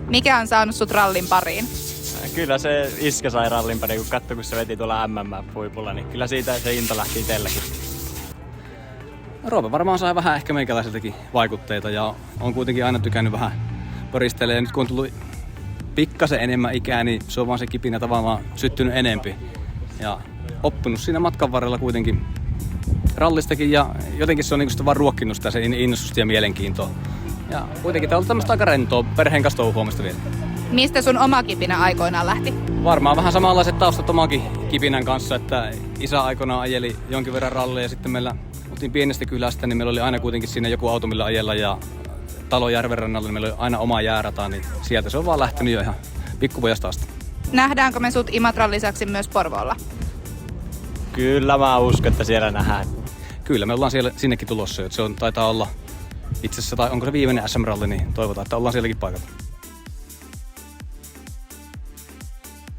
Mikä on saanut sut rallin pariin? Kyllä se iskä sai rallin pariin, kun katsoi, kun se veti tuolla MM-huipulla, niin kyllä siitä se into lähti itselläkin. Roope varmaan sai vähän ehkä meikäläiseltäkin vaikutteita ja on kuitenkin aina tykännyt vähän poristella. Ja nyt kun on tullut pikkasen enemmän ikää, niin se on vaan se kipinä tavallaan syttynyt enempi. Ja oppinut siinä matkan varrella kuitenkin rallistakin ja jotenkin se on niinku sitä vaan ruokkinut sitä se innostusta ja mielenkiintoa. Ja kuitenkin tää on ollut tämmöistä aika rentoa perheen kanssa touhuamista vielä. Mistä sun oma kipinä aikoinaan lähti? Varmaan vähän samanlaiset taustat omankin kipinän kanssa, että isä aikoinaan ajeli jonkin verran rallia ja sitten meillä oltiin pienestä kylästä, niin meillä oli aina kuitenkin siinä joku auto millä ajella ja talon järven rannalla, niin meillä oli aina oma jäärata, niin sieltä se on vaan lähtenyt jo ihan pikkupojasta asti. Nähdäänkö me sut Imatran lisäksi myös Porvoolla? Kyllä mä uskon, että siellä nähdään. Kyllä, me ollaan sinnekin tulossa, että se on, taitaa olla itse asiassa, tai onko se viimeinen SM-ralli, niin toivotaan, että ollaan sielläkin paikalla.